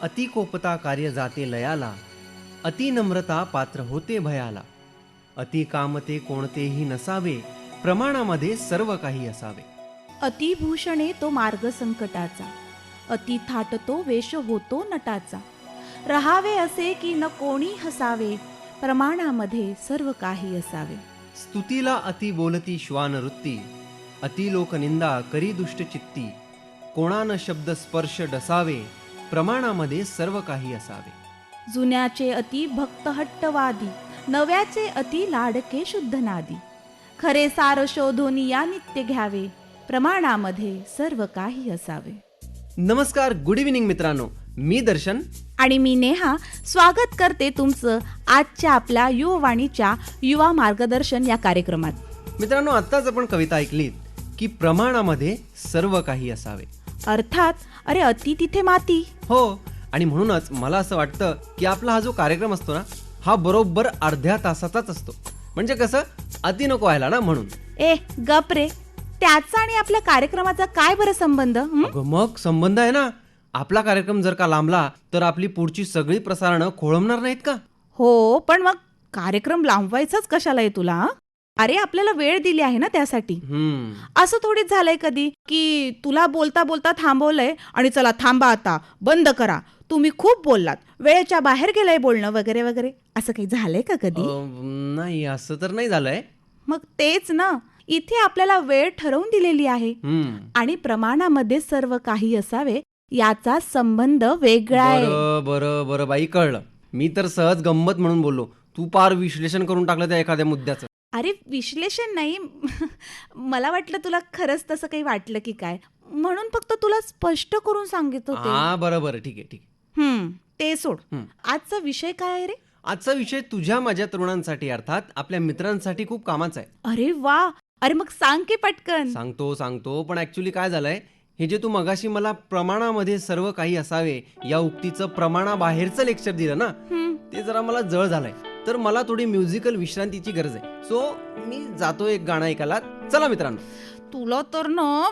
अति कोपता कार्य जाते लयाला, अति नम्रता पात्र होते भयाला. अति कामते कोणतेही नसावे, प्रमाणामध्ये सर्व काही असावे. अतिभूषणे तो मार्ग संकटाचा, अति थाटतो वेश होतो नटाचा. रहावे असे की न कोणी हसावे, प्रमाणामध्ये सर्व काही असावे. स्तुतीला अति बोलती श्वानवृत्ती, अति लोकनिंदा करी दुष्टचित्ती. कोणान शब्द स्पर्श डसावे, प्रमाणामध्ये सर्व काही असावे. जुन्याचे अति भक्त हट्टवादी, नव्याचे अति लाडके शुद्ध नादी. खरे सार शोधून या नित्य घ्यावे, प्रमाणामध्ये सर्व काही असावे. नमस्कार, गुड इव्हिनिंग मित्रांनो. मी दर्शन आणि मी नेहा स्वागत करते तुमचं आजच्या आपल्या युववाणीच्या युवा मार्गदर्शन या कार्यक्रमात. मित्रांनो, आत्ताच आपण कविता ऐकलीत की प्रमाणामध्ये सर्व काही असावे. अर्थात अरे अति तिथे माती. हो, आणि म्हणूनच मला असं वाटतं की आपला हा जो कार्यक्रम असतो ना, हा बरोबर अर्ध्या तासाचाच असतो. म्हणजे कसं, अति नको व्हायला ना, म्हणून. ए गप रे, त्याचा आणि आपल्या कार्यक्रमाचा काय बरं संबंध? अगं, मग संबंध आहे ना. आपला कार्यक्रम जर का लांबला तर आपली पुढची सगळी प्रसारणं खोळंबणार नाहीत का? हो, पण मग कार्यक्रम लांबवायचाच कशाला आहे तुला? अरे आपल्याला वेळ दिली आहे ना त्यासाठी. असं थोडीच झालंय कधी की तुला बोलता बोलता थांबवलंय आणि चला थांबा आता, बंद करा, तुम्ही खूप बोललात, वेळेच्या बाहेर गेलंय बोलणं वगैरे वगैरे. असं काही झालंय का कधी? नाही, असं तर नाही झालंय. मग तेच ना, इथे आपल्याला वेळ ठरवून दिलेली आहे आणि प्रमाणामध्ये सर्व काही असावे याचा संबंध वेगळा आहे. बरं बरं बाई, कळलं. मी तर सहज गंमत म्हणून बोललो, तू पार विश्लेषण करून टाकलं त्या एखाद्या मुद्द्याचं. अरे विश्लेषण नाही, मला वाटलं तुला खरंच तसं काही वाटलं की काय, म्हणून फक्त तुला स्पष्ट करून सांगित होते. हा, बरं, ठीक आहे. ते सोड. आजचा विषय काय आहे रे? आजचा विषय तुझ्या माझ्या तरुणांसाठी, अर्थात आपल्या मित्रांसाठी खूप कामाचा आहे. अरे वा, अरे मग सांग की पटकन. सांगतो, पण ऍक्च्युली काय झालंय, हे जे तू मगाशी मला प्रमाणामध्ये सर्व काही असावे या उक्तीचं प्रमाणाबाहेरचं लेक्चर दिलं ना, ते जरा मला जळ झालंय. तर मला थोडी म्युझिकल विश्रांतीची गरज आहे. सो मी जातो एक गाणं ऐकायला. चला मित्रांनो. तुला तर ना,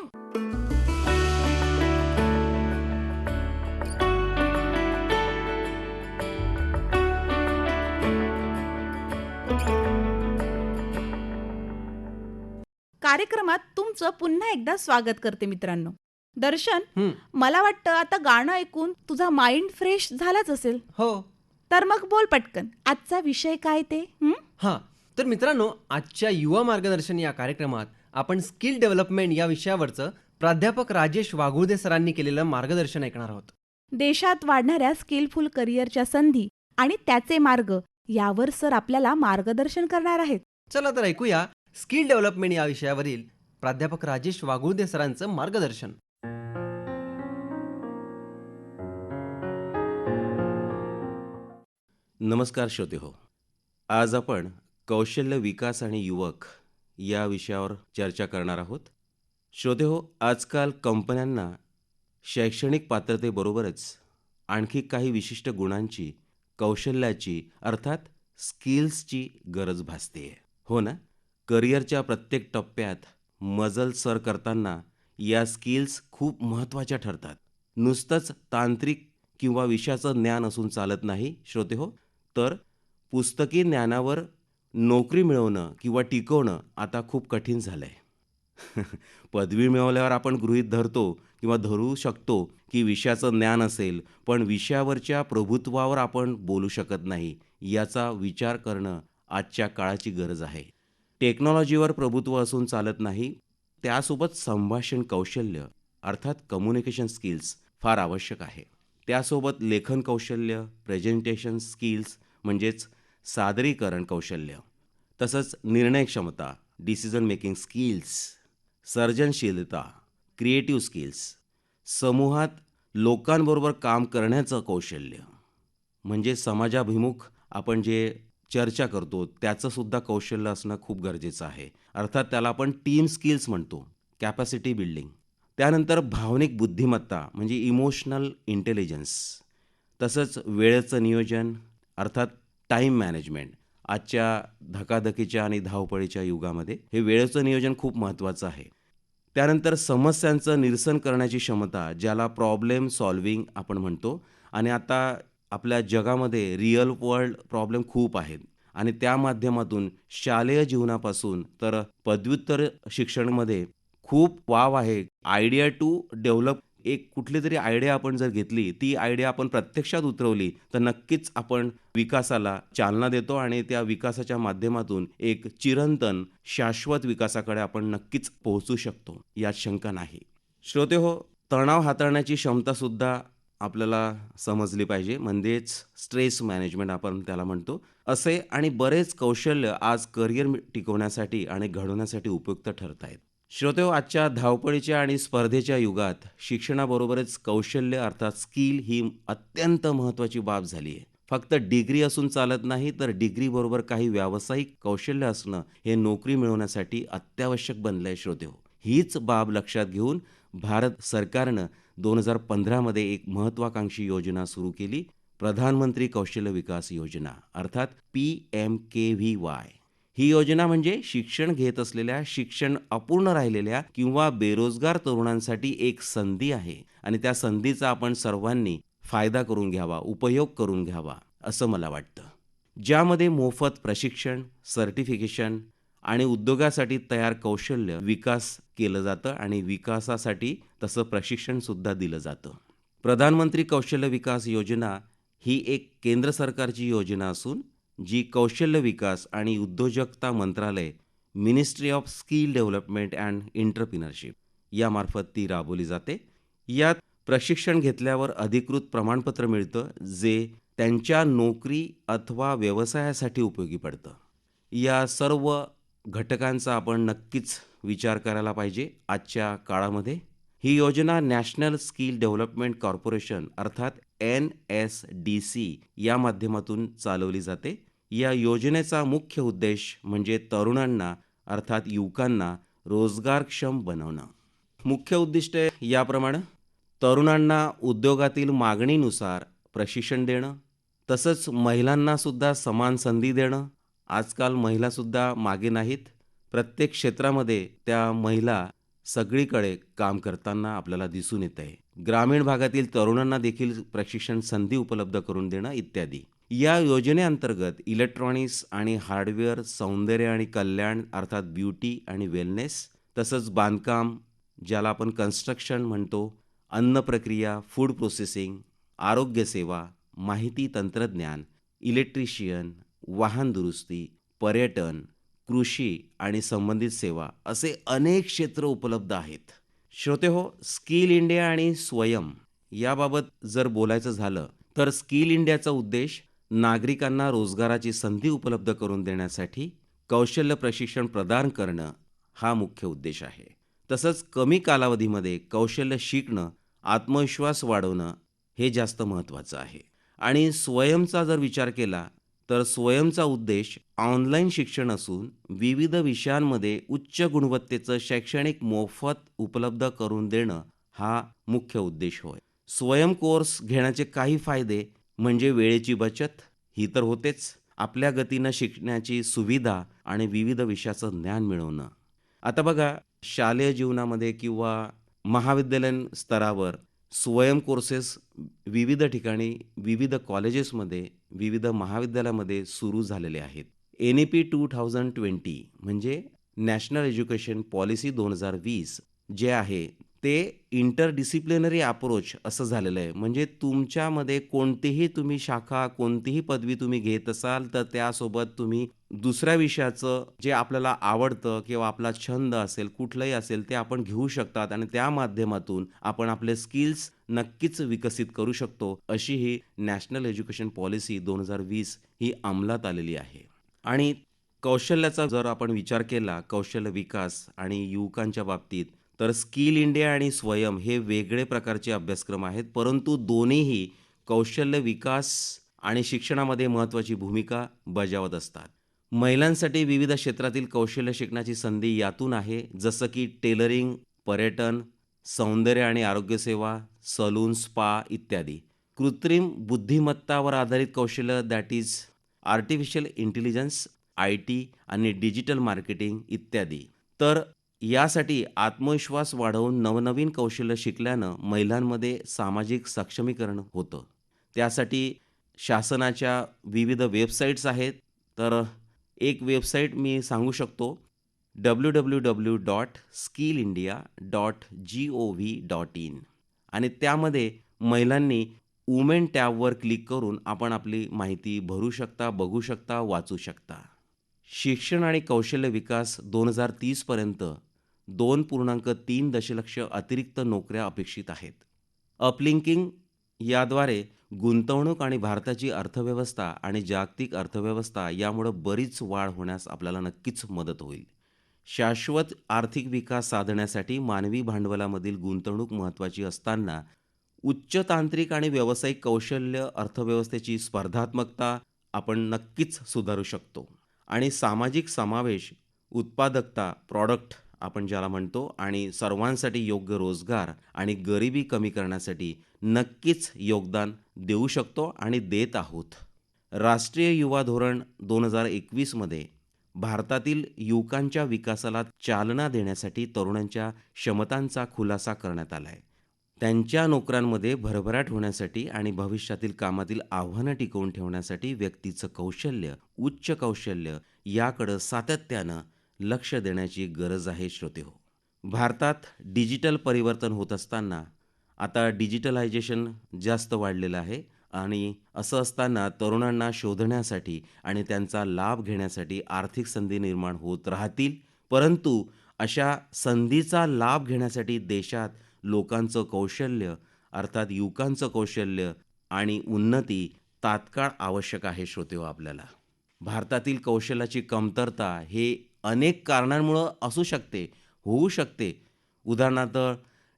कार्यक्रमात तुमचं पुन्हा एकदा स्वागत करते मित्रांनो. दर्शन, मला वाटतं आता गाणं ऐकून तुझा माइंड फ्रेश झालाच असेल. हो, तर मग बोल पटकन, आजचा विषय काय ते? हा, तर मित्रांनो, आजच्या युवा मार्गदर्शन या कार्यक्रमात आपण स्किल डेव्हलपमेंट या विषयावरचं प्राध्यापक राजेश वाघुर्दे सरांनी केलेलं मार्गदर्शन ऐकणार आहोत. देशात वाढणाऱ्या स्किलफुल करिअरच्या संधी आणि त्याचे मार्ग यावर सर आपल्याला मार्गदर्शन करणार आहेत. चला तर ऐकूया स्किल डेव्हलपमेंट या विषयावरील प्राध्यापक राजेश वाघुर्दे सरांचं मार्गदर्शन. नमस्कार श्रोते हो, आज आपण कौशल्य विकास आणि युवक या विषयावर चर्चा करणार आहोत. श्रोते हो, आजकाल कंपन्यांना शैक्षणिक पात्रतेबरोबरच आणखी काही विशिष्ट गुणांची, कौशल्याची अर्थात स्किल्सची गरज भासते. हो ना, करिअरच्या प्रत्येक टप्प्यात मजल सर करताना या स्किल्स खूप महत्त्वाच्या ठरतात. नुसतंच तांत्रिक किंवा विषयाचं ज्ञान असून चालत नाही श्रोते हो, तर पुस्तकी ज्ञानावर नोकरी मिळवणं किंवा टिकवणं आता खूप कठीण झालं आहे. पदवी मिळवल्यावर आपण गृहीत धरतो किंवा धरू शकतो की विषयाचं ज्ञान असेल, पण विषयावरच्या प्रभुत्वावर आपण बोलू शकत नाही. याचा विचार करणं आजच्या काळाची गरज आहे. टेक्नॉलॉजीवर प्रभुत्व असून चालत नाही, त्यासोबत संभाषण कौशल्य अर्थात कम्युनिकेशन स्किल्स फार आवश्यक आहे. त्यासोबत लेखन कौशल्य, प्रेझेंटेशन स्किल्स म्हणजेच सादरीकरण कौशल्य, तसंच निर्णय क्षमता, डिसिजन मेकिंग स्किल्स, सर्जनशीलता, क्रिएटिव्ह स्किल्स, समूहात लोकांबरोबर काम करण्याचं कौशल्य, म्हणजे समाजाभिमुख आपण जे चर्चा करतो त्याचंसुद्धा कौशल्य असणं खूप गरजेचं आहे. अर्थात त्याला आपण टीम स्किल्स म्हणतो, कॅपॅसिटी बिल्डिंग. त्यानंतर भावनिक बुद्धिमत्ता म्हणजे इमोशनल इंटेलिजन्स, तसंच वेळेचं नियोजन अर्थात टाईम मॅनेजमेंट. आजच्या धकाधकीच्या आणि धावपळीच्या युगामध्ये हे वेळेचं नियोजन खूप महत्त्वाचं आहे. त्यानंतर समस्यांचं निरसन करण्याची क्षमता, ज्याला प्रॉब्लेम सॉल्व्हिंग आपण म्हणतो, आणि आता आपल्या जगामध्ये रिअल वर्ल्ड प्रॉब्लेम खूप आहेत आणि त्या माध्यमातून शालेय जीवनापासून तर पदव्युत्तर शिक्षणामध्ये खूप वाव आहे. आयडिया टू डेव्हलप एक कुठली तरी आयडिया आपण जर घेतली, ती आयडिया आपण प्रत्यक्षात उतरवली, तर नक्कीच आपण विकासाला चालना देतो आणि त्या विकासाच्या माध्यमातून एक चिरंतन, शाश्वत विकासाकडे आपण नक्कीच पोहोचू शकतो, यात शंका नाही. श्रोतेहो, तणाव हाताळण्याची क्षमतासुद्धा आपल्याला समजली पाहिजे, म्हणजेच स्ट्रेस मॅनेजमेंट आपण त्याला म्हणतो. असे आणि बरेच कौशल्य आज करिअर टिकवण्यासाठी आणि घडवण्यासाठी उपयुक्त ठरत आहेत. श्रोतेहो, आजच्या धावपळीच्या आणि स्पर्धेच्या युगात शिक्षणाबरोबरच कौशल्य अर्थात स्किल ही अत्यंत महत्त्वाची बाब झाली आहे. फक्त डिग्री असून चालत नाही, तर डिग्रीबरोबर काही व्यावसायिक कौशल्य असणं हे नोकरी मिळवण्यासाठी अत्यावश्यक बनलं आहे. श्रोतेहो, हीच बाब लक्षात घेऊन भारत सरकारनं 2015 मध्ये एक महत्त्वाकांक्षी योजना सुरू केली, प्रधानमंत्री कौशल्य विकास योजना अर्थात PMKVY. ही योजना म्हणजे शिक्षण घेत असलेल्या, शिक्षण अपूर्ण राहिलेल्या किंवा बेरोजगार तरुणांसाठी एक संधी आहे आणि त्या संधीचा आपण सर्वांनी फायदा करून घ्यावा, उपयोग करून घ्यावा, असं मला वाटतं. ज्यामध्ये मोफत प्रशिक्षण, सर्टिफिकेशन आणि उद्योगासाठी तयार कौशल्य विकास केलं जातं आणि विकासासाठी तसं प्रशिक्षणसुद्धा दिलं जातं. प्रधानमंत्री कौशल्य विकास योजना ही एक केंद्र सरकारची योजना असून जी कौशल्य विकास आणि उद्योजकता मंत्रालय, ministry of skill development and entrepreneurship यामार्फत ती राबवली जाते. यात प्रशिक्षण घेतल्यावर अधिकृत प्रमाणपत्र मिळतं, जे त्यांच्या नोकरी अथवा व्यवसायासाठी उपयोगी पडतं. या सर्व घटकांचा आपण नक्कीच विचार करायला पाहिजे आजच्या काळामध्ये. ही योजना नॅशनल स्किल डेव्हलपमेंट कॉर्पोरेशन अर्थात NSDC या माध्यमातून चालवली जाते. या योजनेचा मुख्य उद्देश म्हणजे तरुणांना अर्थात युवकांना रोजगारक्षम बनवणं. मुख्य उद्दिष्ट याप्रमाणे तरुणांना उद्योगातील मागणीनुसार प्रशिक्षण देणं, तसंच महिलांनासुद्धा समान संधी देणं. आजकाल महिलासुद्धा मागे नाहीत. प्रत्येक क्षेत्रामध्ये त्या महिला सगळीकडे काम करताना आपल्याला दिसून येत आहे. ग्रामीण भागातील तरुणांना देखील प्रशिक्षण संधी उपलब्ध करून देणं इत्यादी. या योजनेअंतर्गत इलेक्ट्रॉनिक्स आणि हार्डवेअर, सौंदर्य आणि कल्याण अर्थात ब्युटी आणि वेलनेस, तसंच बांधकाम ज्याला आपण कन्स्ट्रक्शन म्हणतो, अन्न प्रक्रिया, फूड प्रोसेसिंग, आरोग्यसेवा, माहिती तंत्रज्ञान, इलेक्ट्रिशियन, वाहन दुरुस्ती, पर्यटन, कृषी आणि संबंधित सेवा असे अनेक क्षेत्र उपलब्ध आहेत. श्रोतेहो, स्किल इंडिया आणि स्वयं याबाबत जर बोलायचं झालं तर स्किल इंडियाचा उद्देश नागरिकांना रोजगाराची संधी उपलब्ध करून देण्यासाठी कौशल्य प्रशिक्षण प्रदान करणं हा मुख्य उद्देश आहे. तसंच कमी कालावधीमध्ये कौशल्य शिकणं, आत्मविश्वास वाढवणं हे जास्त महत्त्वाचं आहे. आणि स्वयंचा जर विचार केला तर स्वयंचा उद्देश ऑनलाईन शिक्षण असून विविध विषयांमध्ये उच्च गुणवत्तेचं शैक्षणिक मोफत उपलब्ध करून देणं हा मुख्य उद्देश होय. स्वयं कोर्स घेण्याचे काही फायदे म्हणजे वेळेची बचत ही तर होतेच, आपल्या गतीनं शिकण्याची सुविधा आणि विविध विषयाचं ज्ञान मिळवणं. आता बघा, शालेय जीवनामध्ये किंवा महाविद्यालयीन स्तरावर स्वयं कोर्सेस विविध ठिकाणी, विविध कॉलेजेसमध्ये, विविध महाविद्यालयामध्ये सुरू झालेले आहेत. NEP 2020 म्हणजे नॅशनल एज्युकेशन पॉलिसी 2020 जे आहे ते इंटरडिसिप्लिनरी अप्रोच असं झालेलं आहे. म्हणजे तुमच्यामध्ये कोणतीही तुम्ही शाखा, कोणतीही पदवी तुम्ही घेत असाल तर त्यासोबत तुम्ही दुसऱ्या विषयाचं जे आपल्याला आवडतं किंवा आपला छंद असेल, कुठलंही असेल, ते आपण घेऊ शकतात आणि त्या माध्यमातून आपण आपले स्किल्स नक्कीच विकसित करू शकतो. अशी ही नॅशनल एज्युकेशन पॉलिसी 2020 ही अंमलात आलेली आहे. आणि कौशल्याचा जर आपण विचार केला, कौशल्य विकास आणि युवकांच्या बाबतीत, तर स्किल इंडिया आणि स्वयं हे वेगळे प्रकारचे अभ्यासक्रम आहेत, परंतु दोन्हीही कौशल्य विकास आणि शिक्षणामध्ये महत्त्वाची भूमिका बजावत असतात. महिलांसाठी विविध क्षेत्रातील कौशल्य शिकण्याची संधी यातून आहे, जसं की टेलरिंग, पर्यटन, सौंदर्य आणि आरोग्यसेवा, सलून, स्पा इत्यादी. कृत्रिम बुद्धिमत्तावर आधारित कौशल्य that is artificial intelligence, IT आणि डिजिटल मार्केटिंग इत्यादी. तर यासाठी आत्मविश्वास वाढवून नवनवीन कौशल्य शिकल्यानं महिलांमध्ये सामाजिक सक्षमीकरण होतं. त्यासाठी शासनाच्या विविध वेबसाईट्स आहेत. तर एक वेबसाईट मी सांगू शकतो, www.skillindia.gov.in, आणि त्यामध्ये महिलांनी वुमेन टॅबवर क्लिक करून आपण आपली माहिती भरू शकता, बघू शकता, वाचू शकता. शिक्षण आणि कौशल्य विकास 2030 पर्यंत 2.3 दशलक्ष अतिरिक्त नोकऱ्या अपेक्षित आहेत. अपलिंकिंग याद्वारे गुंतवणूक आणि भारताची अर्थव्यवस्था आणि जागतिक अर्थव्यवस्था यामुळे बरीच वाढ होण्यास आपल्याला नक्कीच मदत होईल. शाश्वत आर्थिक विकास साधण्यासाठी मानवी भांडवलामधील गुंतवणूक महत्त्वाची असताना उच्च तांत्रिक आणि व्यावसायिक कौशल्य अर्थव्यवस्थेची स्पर्धात्मकता आपण नक्कीच सुधारू शकतो. आणि सामाजिक समावेश, उत्पादकता, प्रॉडक्ट आपण ज्याला म्हणतो, आणि सर्वांसाठी योग्य रोजगार आणि गरिबी कमी करण्यासाठी नक्कीच योगदान देऊ शकतो आणि देत आहोत. राष्ट्रीय युवा धोरण 2021 मध्ये भारतातील युवकांच्या विकासाला चालना देण्यासाठी तरुणांच्या क्षमतांचा खुलासा करण्यात आला आहे. त्यांच्या नोकऱ्यांमध्ये भरभराट होण्यासाठी आणि भविष्यातील कामातील आव्हानं टिकवून ठेवण्यासाठी व्यक्तीचं कौशल्य, उच्च कौशल्य याकडं सातत्यानं लक्ष देण्याची गरज आहे. श्रोतेहो, भारतात डिजिटल परिवर्तन होत असताना आता डिजिटलायझेशन जास्त वाढलेलं आहे, आणि असं असताना तरुणांना शोधण्यासाठी आणि त्यांचा लाभ घेण्यासाठी आर्थिक संधी निर्माण होत राहतील. परंतु अशा संधीचा लाभ घेण्यासाठी देशात लोकांचं कौशल्य, अर्थात युवकांचं कौशल्य आणि उन्नती तात्काळ आवश्यक आहे. श्रोतेहो, आपल्याला भारतातील कौशल्याची कमतरता हे अनेक कारणांमुळं असू शकते, होऊ शकते. उदाहरणार्थ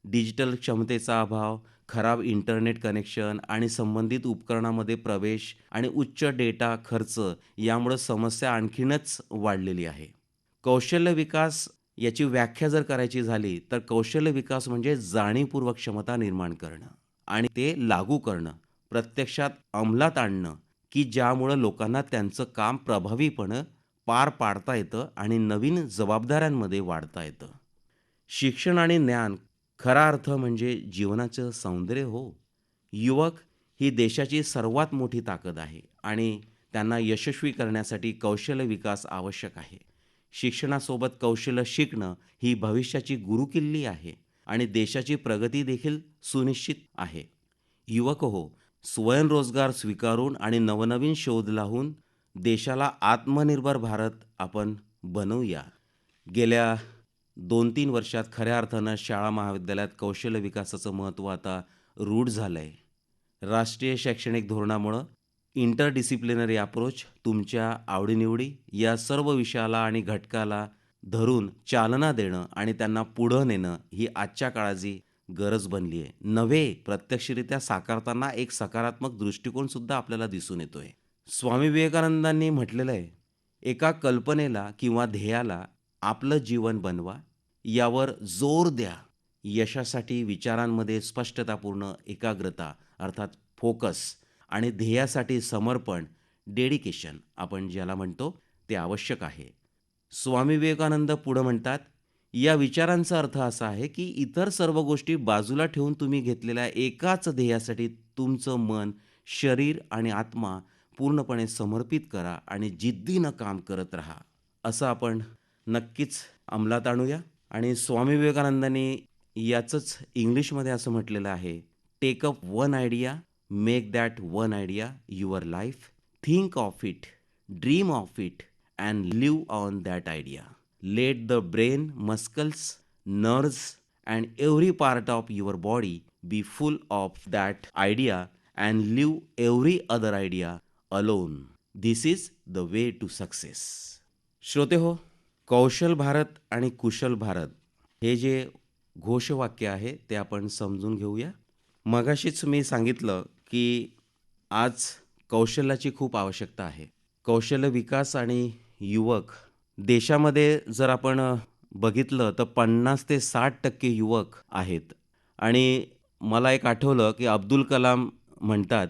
डिजिटल क्षमतेचा अभाव, खराब इंटरनेट कनेक्शन आणि संबंधित उपकरणामध्ये प्रवेश आणि उच्च डेटा खर्च यामुळे समस्या आणखीनच वाढलेली आहे. कौशल्य विकास याची व्याख्या जर करायची झाली तर कौशल्य विकास म्हणजे जाणीवपूर्वक क्षमता निर्माण करणं आणि ते लागू करणं, प्रत्यक्षात अंमलात आणणं, की ज्यामुळं लोकांना त्यांचं काम प्रभावीपणे पार पाडता येतं आणि नवीन जबाबदाऱ्यांमध्ये वाढता येतं. शिक्षण आणि ज्ञान खरा अर्थ म्हणजे जीवनाचं सौंदर्य हो. युवक ही देशाची सर्वात मोठी ताकद आहे आणि त्यांना यशस्वी करण्यासाठी कौशल्य विकास आवश्यक आहे. शिक्षणासोबत कौशल्य शिकणं ही भविष्याची गुरुकिल्ली आहे आणि देशाची प्रगती देखील सुनिश्चित आहे. युवक हो, स्वयंरोजगार स्वीकारून आणि नवनवीन शोध लावून देशाला आत्मनिर्भर भारत आपण बनवूया. गेल्या 2-3 वर्षात खऱ्या अर्थानं शाळा महाविद्यालयात कौशल्य विकासाचं महत्त्व आता रूढ झालं आहे. राष्ट्रीय शैक्षणिक धोरणामुळं इंटरडिसिप्लिनरी अप्रोच, तुमच्या आवडीनिवडी या सर्व विषयाला आणि घटकाला धरून चालना देणं आणि त्यांना पुढं नेणं ही आजच्या काळाची गरज बनली आहे. नव्हे, प्रत्यक्षरित्या साकारताना एक सकारात्मक दृष्टिकोनसुद्धा आपल्याला दिसून येतोय. स्वामी विवेकानंदांनी म्हटलेलं आहे, एका कल्पनेला किंवा ध्येयाला आपलं जीवन बनवा, यावर जोर द्या. यशासाठी विचारांमध्ये स्पष्टतापूर्ण एकाग्रता अर्थात फोकस आणि ध्येयासाठी समर्पण, डेडिकेशन आपण ज्याला म्हणतो, ते आवश्यक आहे. स्वामी विवेकानंद पुढं म्हणतात, या विचारांचा अर्थ असा आहे की इतर सर्व गोष्टी बाजूला ठेवून तुम्ही घेतलेल्या एकाच ध्येयासाठी तुमचं मन, शरीर आणि आत्मा पूर्णपणे समर्पित करा आणि जिद्दीनं काम करत राहा. असं आपण नक्कीच अंमलात आणूया. आणि स्वामी विवेकानंदांनी याचंच इंग्लिशमध्ये असं म्हटलेलं आहे, take up one idea, make that one idea your life, think of it, dream of it and live on that idea. Let the brain, muscles, nerves and every part of your body be full of that idea and leave every other idea alone. This is the way to success. श्रोते हो, कौशल भारत आणि कुशल भारत हे जे घोषवाक्य आहे ते आपण समजून घेऊया. मगाशीच मी सांगितलं की आज कौशल्याची खूप आवश्यकता आहे. कौशल्य विकास आणि युवक देशामध्ये जर आपण बघितलं तर 50 ते 60% युवक आहेत. आणि मला एक आठवलं की अब्दुल कलाम म्हणतात,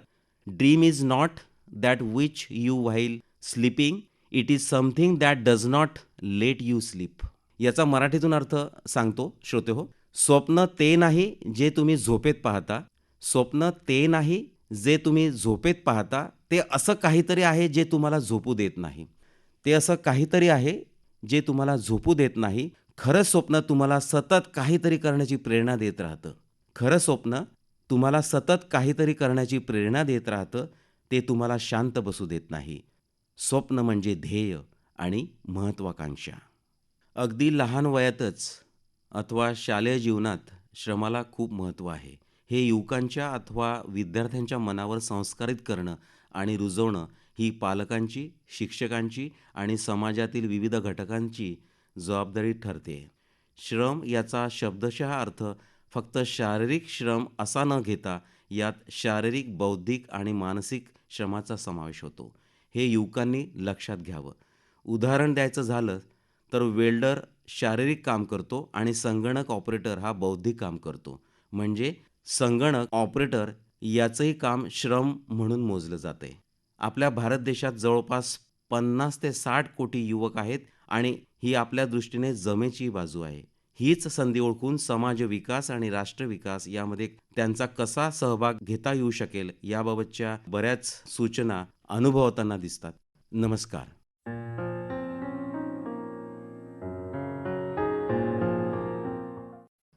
dream is not that which you while sleeping, it is something that does not let you sleep. याचा मराठीतून अर्थ सांगतो श्रोते हो, स्वप्न ते नाही जे तुम्ही झोपेत पाहता, स्वप्न ते नाही जे तुम्ही झोपेत पाहता ते असं काहीतरी आहे जे तुम्हाला झोपू देत नाही. ते असं काहीतरी आहे जे तुम्हाला झोपू देत नाही. खरं स्वप्न तुम्हाला सतत काहीतरी करण्याची प्रेरणा देत राहतं. खरं स्वप्न तुम्हाला सतत काहीतरी करण्याची प्रेरणा देत राहतं. ते तुम्हाला शांत बसू देत नाही. स्वप्न म्हणजे ध्येय आणि महत्त्वाकांक्षा. अगदी लहान वयातच अथवा शालेय जीवनात श्रमाला खूप महत्त्व आहे. हे युवकांच्या अथवा विद्यार्थ्यांच्या मनावर संस्कारित करणं आणि रुजवणं ही पालकांची, शिक्षकांची आणि समाजातील विविध घटकांची जबाबदारी ठरते. श्रम याचा शब्दशः अर्थ फक्त शारीरिक श्रम असा न घेता यात शारीरिक, बौद्धिक आणि मानसिक श्रमाचा समावेश होतो. हे युवकांनी लक्षात घ्यावं. उदाहरण द्यायचं झालं तर वेल्डर शारीरिक काम करतो आणि संगणक ऑपरेटर हा बौद्धिक काम करतो. म्हणजे संगणक ऑपरेटर याचंही काम श्रम म्हणून मोजलं जाते. आपल्या भारत देशात जवळपास 50 ते 60 कोटी युवक आहेत आणि ही आपल्या दृष्टीने जमेची बाजू आहे. हीच संधी ओळखून समाज विकास आणि राष्ट्र विकास यामध्ये त्यांचा कसा सहभाग घेता येऊ शकेल याबाबतच्या बऱ्याच सूचना अनुभवताना दिसतात. नमस्कार.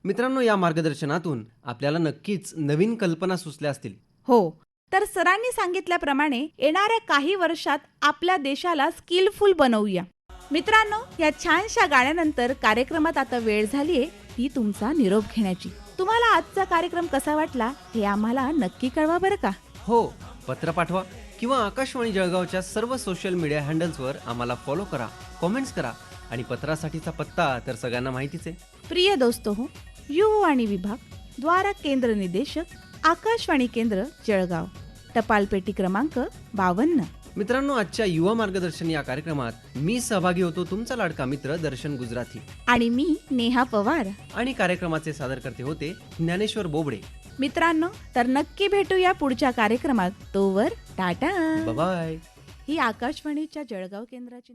मित्रांनो, या मार्गदर्शनातून आपल्याला नक्कीच नवीन कल्पना सुचल्या असतील. हो, तर सरांनी सांगितल्याप्रमाणे येणाऱ्या काही वर्षात आपल्या देशाला स्किलफुल बनवूया. मित्रांनो, या छानशा गाण्यानंतर कार्यक्रमात आता वेळ झालीये ती तुमचा निरोप घेण्याची. तुम्हाला आजचा कार्यक्रम कसा वाटला हे आम्हाला नक्की कळवा बरं का. हो, पत्र पाठवा किंवा आकाशवाणी जळगावच्या सर्व सोशल मीडिया हँडल्सवर आम्हाला फॉलो करा, कॉमेंट्स करा आणि पत्रासाठीचा पत्ता तर सगळ्यांना माहितीच आहे. प्रिय दोस्तो हो, युवावाणी विभाग, द्वारा केंद्र निदेशक, आकाशवाणी केंद्र जळगाव, टपाल पेटी क्रमांक 52. मित्रांनो, आजच्या युवा मार्गदर्शन या कार्यक्रमात मी सहभागी होतो, तुमचा लाडका मित्र दर्शन गुजराथी. आणि मी नेहा पवार. आणि कार्यक्रमाचे सादरकर्ते होते ज्ञानेश्वर बोबडे. मित्रांनो, तर नक्की भेटूया पुढच्या कार्यक्रमात. तोवर टाटा. बाय. ही आकाशवाणीच्या जळगाव केंद्राची